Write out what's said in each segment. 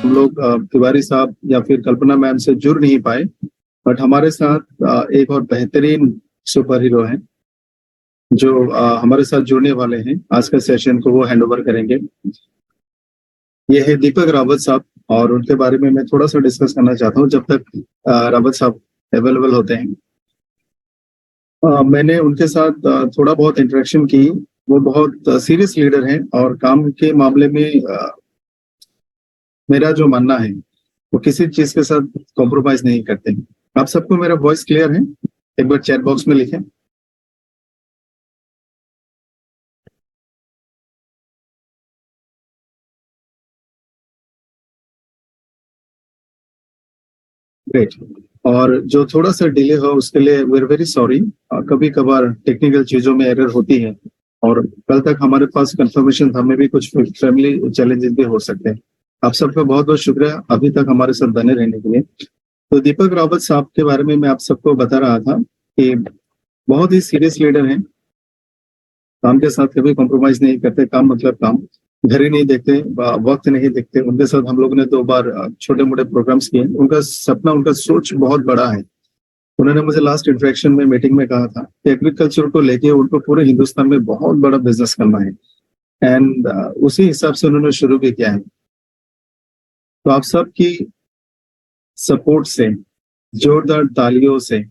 हम लोग तिवारी साहब या फिर कल्पना मैम से जुड़ नहीं पाए, बट हमारे साथ एक और बेहतरीन सुपर हीरो हैं जो हमारे साथ जुड़ने वाले हैं। आज का सेशन को वो हैंड ओवर करेंगे। ये है दीपक रावत साहब, और उनके बारे में मैं थोड़ा सा डिस्कस करना चाहता हूँ जब तक रावत साहब अवेलेबल होते हैं। मैंने उनके साथ थोड़ा बहुत इंटरेक्शन की। वो बहुत सीरियस लीडर हैं और काम के मामले में मेरा जो मानना है वो किसी चीज के साथ कॉम्प्रोमाइज नहीं करते। आप सबको मेरा वॉइस क्लियर है? एक बार चैट बॉक्स में लिखें। ग्रेट। और जो थोड़ा सा डिले हो उसके लिए वी आर वेरी सॉरी। कभी कभार टेक्निकल चीजों में एरर होती है, और कल तक हमारे पास कंफर्मेशन था, हमें भी कुछ फैमिली चैलेंजेस भी हो सकते हैं। आप सबका बहुत बहुत शुक्रिया अभी तक हमारे साथ बने रहने के लिए। तो दीपक रावत साहब के बारे में मैं आप सबको बता रहा था कि बहुत ही सीरियस लीडर हैं। काम के साथ कभी कॉम्प्रोमाइज नहीं करते। काम मतलब काम, घर ही नहीं देखते, वक्त नहीं देखते। उनके साथ हम लोगों ने 2 बार छोटे मोटे प्रोग्राम्स किए। उनका सपना, उनका सोच बहुत बड़ा है। उन्होंने मुझे लास्ट इंटरेक्शन में मीटिंग में कहा था कि एग्रीकल्चर को लेके उनको पूरे हिंदुस्तान में बहुत बड़ा बिजनेस करना है, एंड उसी हिसाब से उन्होंने शुरू भी किया है। तो आप सबकी सपोर्ट से, जोरदार तालियों से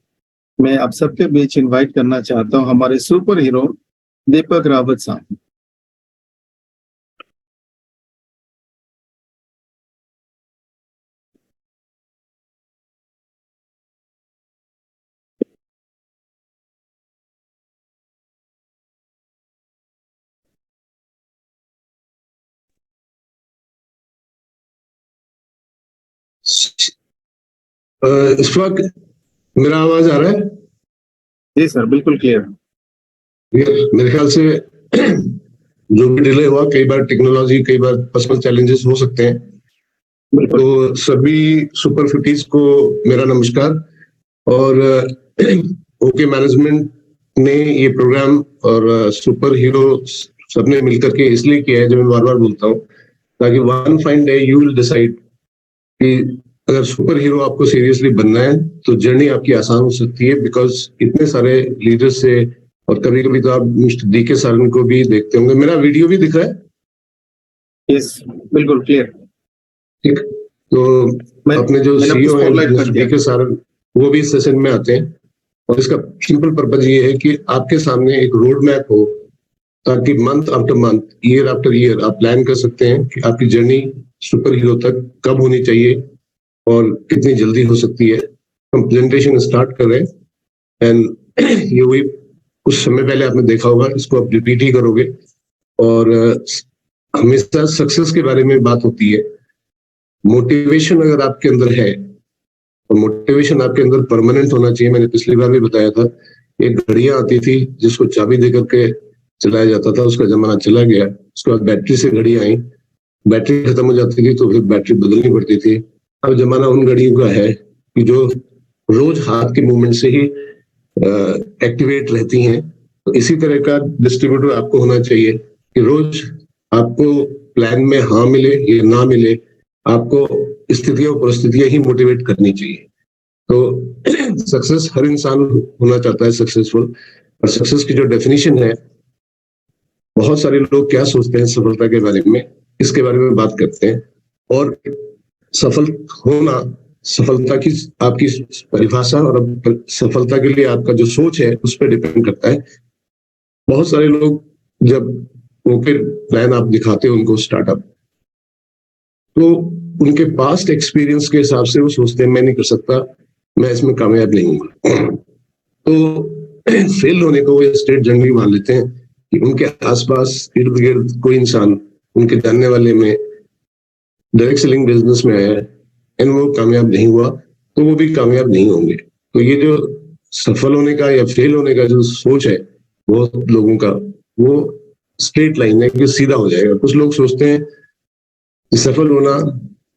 मैं आप सबके बीच इनवाइट करना चाहता हूं हमारे सुपर हीरो दीपक रावत साहब। इस वक्त मेरा आवाज आ रहा है? जी सर, बिल्कुल क्लियर। मेरे ख्याल से जो भी डिले हुआ, कई बार टेक्नोलॉजी, कई बार पर्सनल चैलेंजेस हो सकते हैं। तो सभी सुपर फिफ्टीज को मेरा नमस्कार। और ओके मैनेजमेंट ने ये प्रोग्राम और सुपर हीरो सबने मिलकर के इसलिए किया है, जो मैं बार बार बोलता हूँ, ताकि one fine day you will decide कि अगर सुपर हीरो आपको सीरियसली बनना है तो जर्नी आपकी आसान हो सकती है। बिकॉज इतने सारे लीडर्स से, और कभी कभी तो आप मिस्टर डी के सारन को भी देखते होंगे। मेरा वीडियो भी दिख रहा है? यस, बिल्कुल क्लियर। ठीक। तो अपने जो सीईओ हैं मिस्टर डी के सारन, वो भी इस सेशन में आते हैं। और इसका सिंपल पर्पज ये है कि आपके सामने एक रोड मैप हो, ताकि month after month, year after year आप प्लान कर सकते हैं कि आपकी जर्नी सुपर हीरो तक कब होनी चाहिए और कितनी जल्दी हो सकती है। हम प्रेजेंटेशन स्टार्ट कर रहे हैं, एंड ये वही कुछ समय पहले आपने देखा होगा, इसको आप रिपीट ही करोगे। और हमेशा सक्सेस के बारे में बात होती है। मोटिवेशन अगर आपके अंदर है, और मोटिवेशन आपके अंदर परमानेंट होना चाहिए। मैंने पिछली बार भी बताया था, एक घड़ियां आती थी जिसको चाबी देकर के चलाया जाता था, उसका जमाना चला गया। उसके बाद बैटरी से घड़ी आई, बैटरी खत्म हो जाती थी तो फिर बैटरी बदलनी पड़ती थी। अब जमाना उन घड़ियों का है कि जो रोज हाथ के मूवमेंट से ही एक्टिवेट रहती हैं। तो इसी तरह का डिस्ट्रीब्यूटर आपको होना चाहिए कि रोज आपको प्लान में हाँ मिले या ना मिले, आपको स्थितियां और परिस्थितियां ही मोटिवेट करनी चाहिए। तो सक्सेस हर इंसान होना चाहता है सक्सेसफुल। और सक्सेस की जो डेफिनेशन है, बहुत सारे लोग क्या सोचते हैं सफलता के बारे में, इसके बारे में बात करते हैं। और सफल होना, सफलता की आपकी परिभाषा और सफलता के लिए आपका जो सोच है उस पर डिपेंड करता है। बहुत सारे लोग जब ओके प्लान आप दिखाते हो उनको स्टार्टअप, तो उनके पास्ट एक्सपीरियंस के हिसाब से वो सोचते हैं मैं नहीं कर सकता, मैं इसमें कामयाब नहीं हूँ। तो फेल होने को वो स्टेट जनरली मान लेते हैं कि उनके आसपास इर्द गिर्द कोई इंसान उनके जानने वाले में डायरेक्ट सेलिंग बिजनेस में आया एंड वो कामयाब नहीं हुआ, तो वो भी कामयाब नहीं होंगे। तो ये जो सफल होने का या फेल होने का जो सोच है बहुत लोगों का, वो स्ट्रेट लाइन है कि सीधा हो जाएगा। कुछ लोग सोचते हैं कि सफल होना,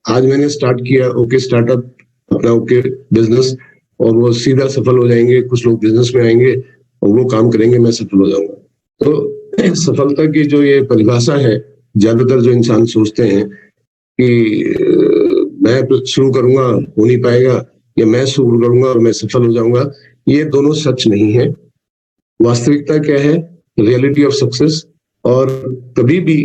आज मैंने स्टार्ट किया ओके स्टार्टअप, अपना ओके बिजनेस, और वो सीधा सफल हो जाएंगे। कुछ लोग बिजनेस में आएंगे और वो काम करेंगे, मैं सफल हो जाऊंगा। तो सफलता की जो ये परिभाषा है, ज्यादातर जो इंसान सोचते हैं कि मैं शुरू करूंगा हो नहीं पाएगा, या मैं शुरू करूंगा और मैं सफल हो जाऊंगा, ये दोनों सच नहीं है। वास्तविकता क्या है, रियलिटी ऑफ सक्सेस। और कभी भी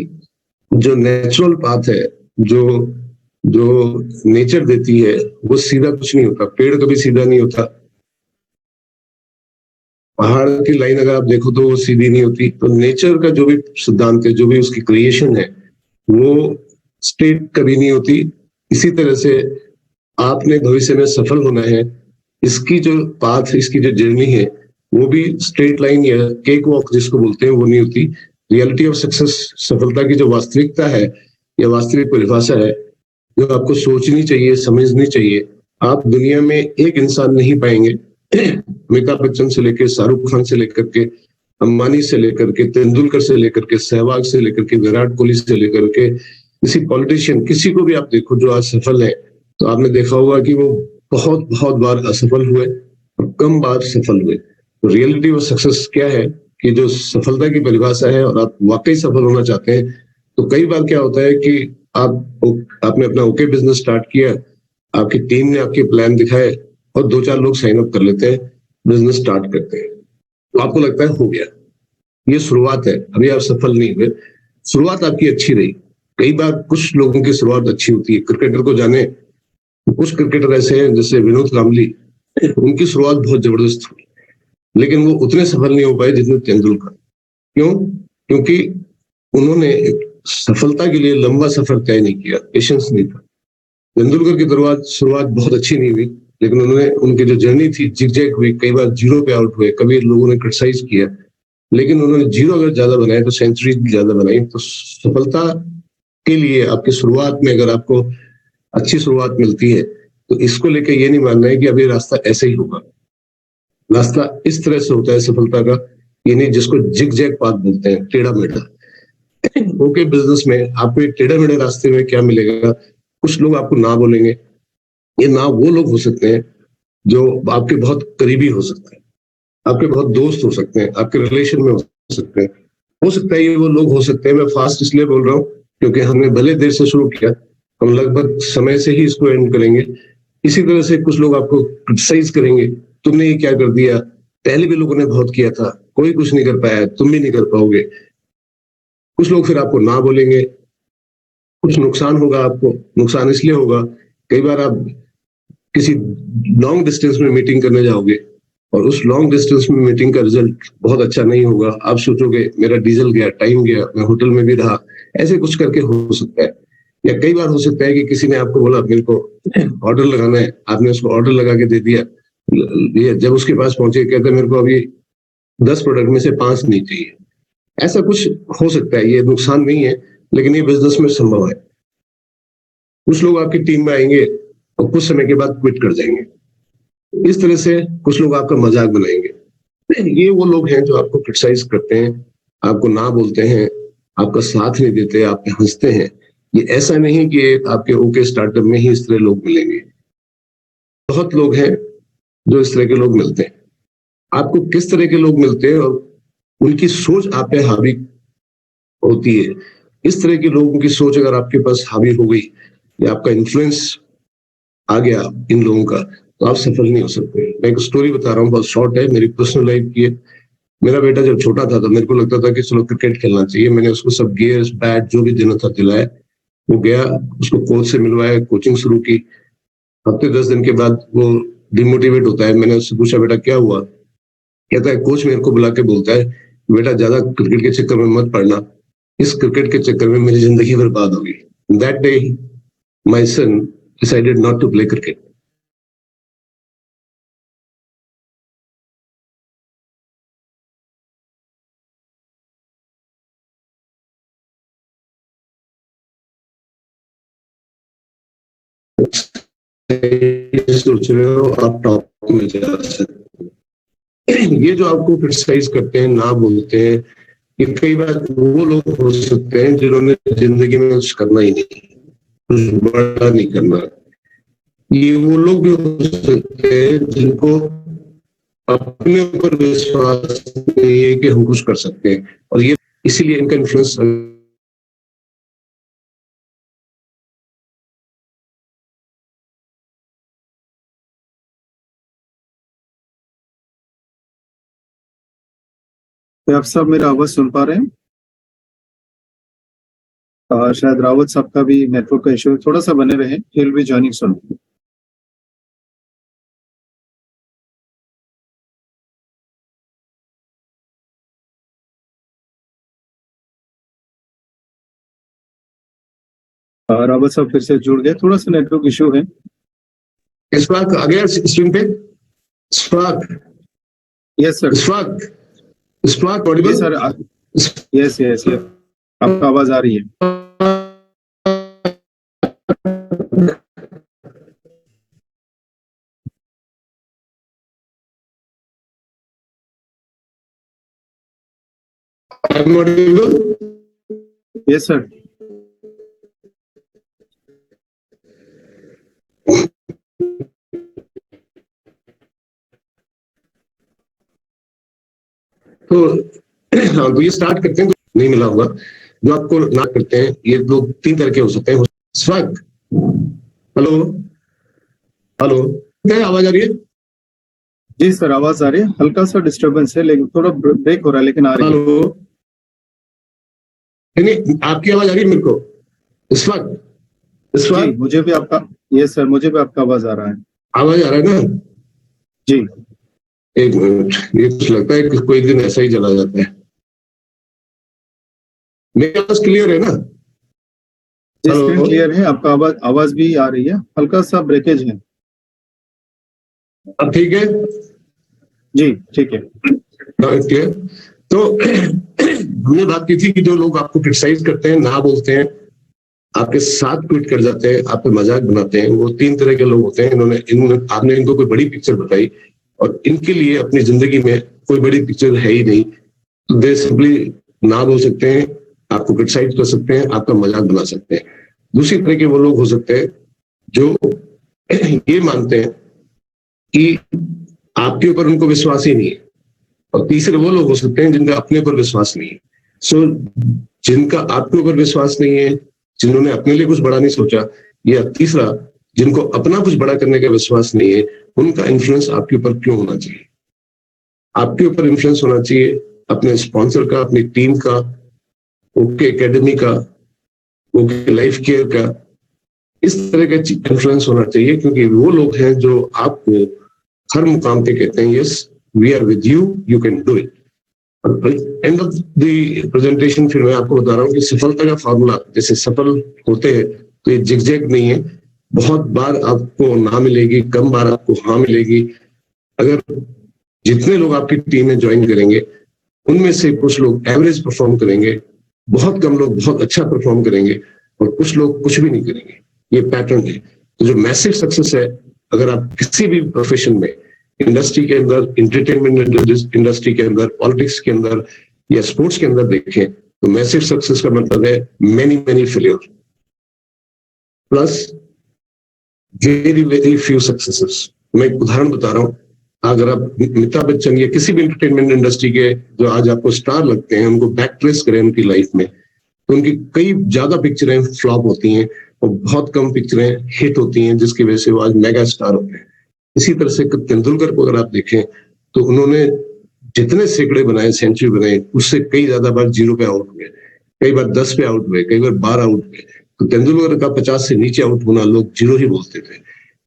जो नेचुरल पाथ है, जो जो नेचर देती है, वो सीधा कुछ नहीं होता। पेड़ कभी सीधा नहीं होता, पहाड़ की लाइन अगर आप देखो तो वो सीधी नहीं होती। तो नेचर का जो भी सिद्धांत है, जो भी उसकी क्रिएशन है, वो स्ट्रेट कभी नहीं होती। इसी तरह से आपने भविष्य में सफल होना है, इसकी जो पाथ, इसकी जो जर्नी है, वो भी स्ट्रेट लाइन या केक वॉक जिसको बोलते हैं वो नहीं होती। रियलिटी ऑफ सक्सेस, सफलता की जो वास्तविकता है या वास्तविक परिभाषा है, जो आपको सोचनी चाहिए, समझनी चाहिए। आप दुनिया में एक इंसान नहीं पाएंगे, अमिताभ बच्चन से लेकर, शाहरुख खान से लेकर के, अंबानी से लेकर के, तेंदुलकर से लेकर के, सहवाग से लेकर के, विराट कोहली से लेकर के, किसी पॉलिटिशियन, किसी को भी आप देखो जो आज सफल है, तो आपने देखा होगा कि वो बहुत बहुत बार असफल हुए और कम बार सफल हुए। तो रियलिटी ऑफ सक्सेस क्या है कि जो सफलता की परिभाषा है और आप वाकई सफल होना चाहते हैं, तो कई बार क्या होता है कि आपने अपना ओके बिजनेस स्टार्ट किया, आपकी टीम ने आपके प्लान दिखाए और 2-4 लोग साइन अप कर लेते हैं, बिजनेस स्टार्ट करते हैं, तो आपको लगता है हो गया, ये शुरुआत है, अभी आप सफल नहीं हुए। शुरुआत आपकी अच्छी रही। कई बार कुछ लोगों की शुरुआत अच्छी होती है। क्रिकेटर को जाने, कुछ क्रिकेटर ऐसे हैं जैसे विनोद कांबली, उनकी शुरुआत बहुत जबरदस्त हुई, लेकिन वो उतने सफल नहीं हो पाए जितने तेंदुलकर। क्यों? क्योंकि उन्होंने सफलता के लिए लंबा सफर तय नहीं किया, पेशेंस नहीं था। तेंदुलकर की शुरुआत बहुत अच्छी नहीं हुई, लेकिन उन्होंने, उनकी जो जर्नी थी जिगजैग हुई, कई बार जीरो पे आउट हुए, कभी लोगों ने क्रिटिसाइज किया, लेकिन उन्होंने जीरो अगर ज्यादा बनाए तो सेंचुरी भी ज्यादा बनाई। तो सफलता के लिए आपकी शुरुआत में अगर आपको अच्छी शुरुआत मिलती है, तो इसको लेकर ये नहीं मानना है कि अब ये रास्ता ऐसे ही होगा। रास्ता इस तरह से होता है सफलता का, यानी जिसको जिग जैग पाथ बोलते हैं, टेढ़ा मेढ़ा। ओके बिजनेस में आपको एक टेढ़ा मेढ़ा रास्ते में क्या मिलेगा, कुछ लोग आपको ना बोलेंगे। ये ना वो लोग हो सकते हैं जो आपके बहुत करीबी हो सकते हैं, आपके बहुत दोस्त हो सकते हैं, आपके रिलेशन में हो सकते हैं। हो सकता है ये वो लोग हो सकते हैं, मैं फास्ट इसलिए बोल रहा हूँ क्योंकि हमने भले देर से शुरू किया, हम लगभग समय से ही इसको एंड करेंगे। इसी तरह से कुछ लोग आपको क्रिटिसाइज करेंगे, तुमने ये क्या कर दिया, पहले भी लोगों ने बहुत किया था, कोई कुछ नहीं कर पाया, तुम भी नहीं कर पाओगे। कुछ लोग फिर आपको ना बोलेंगे, कुछ नुकसान होगा आपको। नुकसान इसलिए होगा, कई बार आप किसी लॉन्ग डिस्टेंस में मीटिंग करने जाओगे और उस लॉन्ग डिस्टेंस में मीटिंग का रिजल्ट बहुत अच्छा नहीं होगा। आप सोचोगे मेरा डीजल गया, टाइम गया, मैं होटल में भी रहा, ऐसे कुछ करके हो सकता है। या कई बार हो सकता है कि किसी ने आपको बोला मेरे को ऑर्डर लगाना है, आपने उसको ऑर्डर लगा के दे दिया, ये जब उसके पास पहुंचे कहते मेरे को अभी 10 प्रोडक्ट में से 5 नहीं चाहिए। ऐसा कुछ हो सकता है, ये नुकसान नहीं है, लेकिन ये बिजनेस में संभव है। कुछ लोग आपकी टीम में आएंगे और कुछ समय के बाद क्विट कर जाएंगे। इस तरह से कुछ लोग आपका मजाक बनाएंगे। ये वो लोग हैं जो आपको क्रिटिसाइज करते हैं, आपको ना बोलते हैं, आपका साथ नहीं देते, आप पे हंसते हैं। ये ऐसा नहीं कि आपके ओके स्टार्टअप में ही इस तरह लोग मिलेंगे। बहुत लोग हैं जो इस तरह के लोग मिलते हैं। आपको किस तरह के लोग मिलते हैं और उनकी सोच आप पे हावी होती है। इस तरह के लोगों की सोच अगर आपके पास हावी हो गई या आपका इन्फ्लुएंस आ गया इन लोगों का, तो आप सफल नहीं हो सकते। मैं एक स्टोरी बता रहा हूँ, बहुत शॉर्ट है, मेरी पर्सनल लाइफ की है। मेरा बेटा जब छोटा था तो मेरे को लगता था कि चलो क्रिकेट खेलना चाहिए। मैंने उसको सब गियर्स, बैट जो भी देना था दिलाया। वो गया, उसको कोच से मिलवाया, कोचिंग शुरू की। हफ्ते 10 दिन के बाद वो डिमोटिवेट होता है। मैंने उससे पूछा बेटा क्या हुआ, कहता है कोच मेरे को बुला के बोलता है बेटा ज्यादा क्रिकेट के चक्कर में मत पड़ना, इस क्रिकेट के चक्कर में मेरी जिंदगी बर्बाद होगी। That day my son decided not to play cricket. सोच रहे हो आप टॉप में जा सकते। ये जो आपको क्रिटिसाइज करते हैं, ना बोलते हैं, ये कई बार वो लोग हो सकते हैं जिन्होंने जिंदगी में कुछ करना ही नहीं, कुछ बड़ा नहीं करना। ये वो लोग भी हो सकते हैं जिनको अपने ऊपर विश्वास नहीं है कि हम कुछ कर सकते हैं, और ये इसीलिए इनका इन्फ्लुएंस क्या आप सब मेरा आवाज सुन पा रहे हैं? शायद रावत साहब का भी नेटवर्क का इशू है, थोड़ा सा बने रहे, ही विल बी जॉइनिंग सुन। रावत साहब फिर से जुड़ गए, थोड़ा सा नेटवर्क इशू है। इशफाक आ गया स्क्रीन पे? Ishfaq? Yes sir. Ishfaq Audible? Sir yes yes, आपका आवाज आ रही है। Yes sir. तो ये स्टार्ट करते हैं, तो नहीं मिला होगा जो आपको ना करते हैं। ये लोग 3 तरह के हो सकते हैं। स्वाग, हेलो हेलो, क्या आवाज आ रही है? जी सर आवाज आ रही है, हल्का सा डिस्टरबेंस है, लेकिन थोड़ा ब्रेक हो रहा है, लेकिन आ रही है। हेलो, नहीं आपकी आवाज आ रही है मेरे को। जी, मुझे भी आपका, यस सर, मुझे भी आपका आवाज आ रहा है। आवाज आ रहा है ना? जी, एक मिनट, ये कुछ लगता है कि कोई दिन ऐसा ही चला जाता है। मेरी आवाज क्लियर है ना? जी स्क्रीन क्लियर है, आपका आवाज भी आ रही है, हल्का सा ब्रेकेज है। अब ठीक है? जी ठीक है। क्लियर। तो हमने बात की थी कि जो लोग आपको क्रिटिसाइज करते हैं, ना बोलते हैं, आपके साथ ट्वीट कर जाते हैं, आप पे मजाक बनाते हैं, वो 3 तरह के लोग होते हैं। आपने इनको कोई बड़ी पिक्चर बताई और इनके लिए अपनी जिंदगी में कोई बड़ी पिक्चर है ही नहीं। दे सिंपली ना बोल सकते हैं, आपको क्रिटिसाइज कर सकते हैं, आपका मजाक बना सकते हैं। दूसरी तरह के वो लोग हो सकते हैं जो ये मानते हैं कि आपके ऊपर उनको विश्वास ही नहीं है। और तीसरे वो लोग हो सकते हैं जिनका अपने ऊपर विश्वास नहीं है। सो जिनका आपके ऊपर विश्वास नहीं है, जिन्होंने अपने लिए कुछ बड़ा नहीं सोचा, या तीसरा जिनको अपना कुछ बड़ा करने का विश्वास नहीं है, उनका इन्फ्लुएंस आपके ऊपर क्यों होना चाहिए? आपके ऊपर इन्फ्लुएंस होना चाहिए अपने स्पॉन्सर का, अपनी टीम का, ओके एकेडमी का, ओके लाइफ केयर का। इस तरह का इन्फ्लुएंस होना चाहिए, क्योंकि वो लोग हैं जो आपको हर मुकाम पे कहते हैं yes we are with you, you can do it. End of the presentation फिर मैं आपको बता रहा हूँ कि सफलता का फॉर्मूला, जैसे सफल होते हैं तो ये जिगजैग नहीं है। बहुत बार आपको ना मिलेगी, कम बार आपको हाँ मिलेगी। अगर जितने लोग आपकी टीम में ज्वाइन करेंगे उनमें से कुछ लोग एवरेज परफॉर्म करेंगे, बहुत कम लोग बहुत अच्छा परफॉर्म करेंगे, और कुछ लोग कुछ भी नहीं करेंगे। ये पैटर्न है। तो जो मैसिव सक्सेस है, अगर आप किसी भी प्रोफेशन में, इंडस्ट्री के अंदर, एंटरटेनमेंट इंडस्ट्री के अंदर, पॉलिटिक्स के अंदर या स्पोर्ट्स के अंदर देखें, तो मैसिव सक्सेस का मतलब है many many failure plus very very few successes. मैं एक उदाहरण बता रहा हूँ। अगर आप अमिताभ बच्चन या किसी भी एंटरटेनमेंट इंडस्ट्री के जो आज आपको स्टार लगते हैं, उनको बैक ट्रेस करें उनकी लाइफ में, तो उनकी कई ज्यादा पिक्चरें फ्लॉप होती हैं और बहुत कम पिक्चरें हिट होती हैं, जिसकी वजह से वो आज मेगा स्टार होते हैं। इसी तरह से तेंदुलकर को अगर आप देखें तो उन्होंने जितने सैकड़े बनाए, सेंचुरी बनाए, उससे कई ज्यादा बार 0 पे आउट हुए, कई बार 10 पे आउट हुए, कई बार 12 आउट हुए। तो तेंदुलकर का 50 से नीचे आउट होना लोग 0 ही बोलते थे।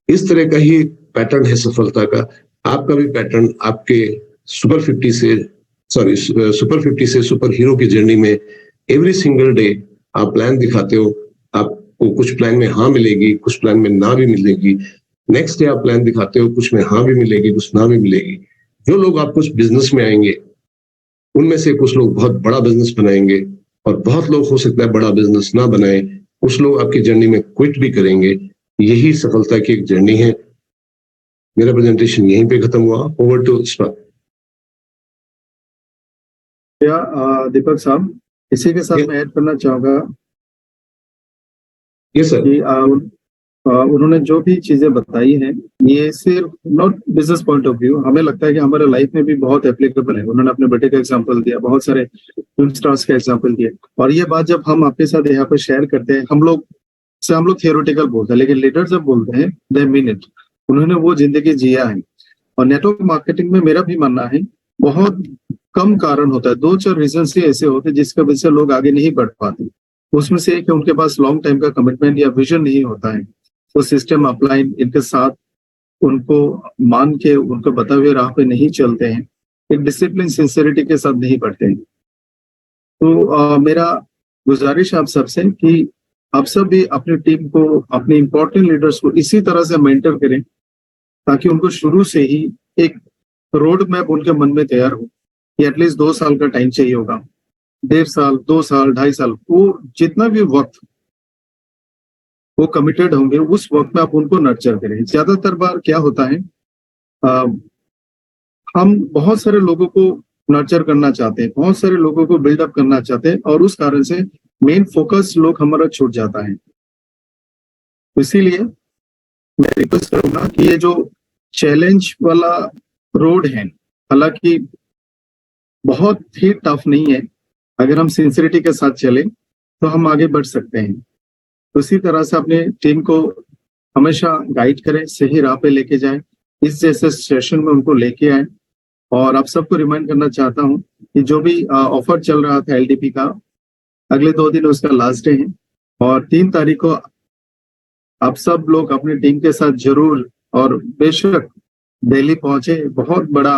इस तरह का ही पैटर्न है सफलता का। आपका भी पैटर्न आपके सुपर 50 से सुपर हीरो की जर्नी में एवरी सिंगल डे आप प्लान दिखाते हो। आपको कुछ प्लान में हाँ मिलेगी, कुछ प्लान में ना भी मिलेगी। नेक्स्ट डे आप प्लान दिखाते हो, कुछ में हाँ भी मिलेगी, कुछ ना भी मिलेगी। जो लोग आप कुछ बिजनेस में आएंगे, उनमें से कुछ लोग बहुत बड़ा बिजनेस बनाएंगे और बहुत लोग हो सकता है बड़ा बिजनेस ना बनाए। कुछ लोग आपकी जर्नी में क्विट भी करेंगे। यही सफलता की एक जर्नी है। मेरा प्रेजेंटेशन यहीं पे खत्म हुआ। Over to Ishfaq. दीपक साहब, इसी के साथ मैं ऐड करना चाहूंगा यस सर। कि उन्होंने जो भी चीजें बताई हैं, ये सिर्फ not business point of view, हमें लगता है कि हमारे लाइफ में भी बहुत एप्लीकेबल है। उन्होंने अपने बेटे का एग्जांपल दिया, बहुत सारे फिल्म स्टार्स का एग्जांपल दिया, और ये बात जब हम आपके साथ यहाँ पर शेयर करते हैं, हम लोग थियोरेटिकल बोलते हैं, लेकिन लीडर जब बोलते हैं दे मीन इट। उन्होंने वो जिंदगी जिया है। और नेटवर्क मार्केटिंग में मेरा भी मानना है, बहुत कम कारण होता है, 2-4 रीजन ही ऐसे होते हैं जिसकी वजह से लोग आगे नहीं बढ़ पाते। उसमें से एक है उनके पास लॉन्ग टाइम का कमिटमेंट या विजन नहीं होता है, वो सिस्टम अपलाइन इनके साथ उनको मान के उनको बताए हुए राह पे नहीं चलते हैं, एक डिसिप्लिन सिंसियरिटी के साथ नहीं बढ़ते हैं। तो मेरा गुजारिश आप सबसे कि आप सब भी अपनी टीम को, अपने इंपॉर्टेंट लीडर्स को इसी तरह से मेंटर करें ताकि उनको शुरू से ही एक रोड मैप उनके मन में तैयार हो कि एटलीस्ट 2 साल का टाइम चाहिए होगा, 1.5 साल, 2 साल, 2.5 साल, वो जितना भी वक्त वो कमिटेड होंगे उस वक्त में आप उनको नर्चर करें। ज्यादातर बार क्या होता है, हम बहुत सारे लोगों को नर्चर करना चाहते हैं, बहुत सारे लोगों को बिल्डअप करना चाहते हैं और उस कारण से मेन फोकस लोग हमारा छूट जाता है। इसीलिए मैं रिक्वेस्ट करूंगा कि ये जो चैलेंज वाला रोड है, हालांकि बहुत ही टफ नहीं है, अगर हम सिंसियरिटी के साथ चले तो हम आगे बढ़ सकते हैं। उसी तरह से अपने टीम को हमेशा गाइड करें, सही राह पे लेके जाएं, इस जैसे सेशन में उनको लेके आए। और आप सबको रिमाइंड करना चाहता हूं कि जो भी ऑफर चल रहा था एलडीपी का, अगले 2 दिन उसका लास्ट डे है और 3 तारीख को आप सब लोग अपनी टीम के साथ जरूर और बेशक दिल्ली पहुंचे। बहुत बड़ा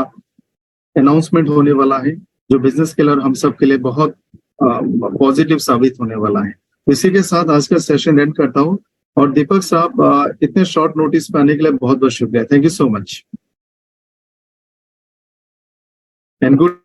अनाउंसमेंट होने वाला है जो बिजनेस के लिए और हम सब के लिए बहुत पॉजिटिव साबित होने वाला है। इसी के साथ आज का सेशन एंड करता हूं और दीपक साहब इतने शॉर्ट नोटिस पे आने के लिए बहुत बहुत शुक्रिया। Thank you so much and good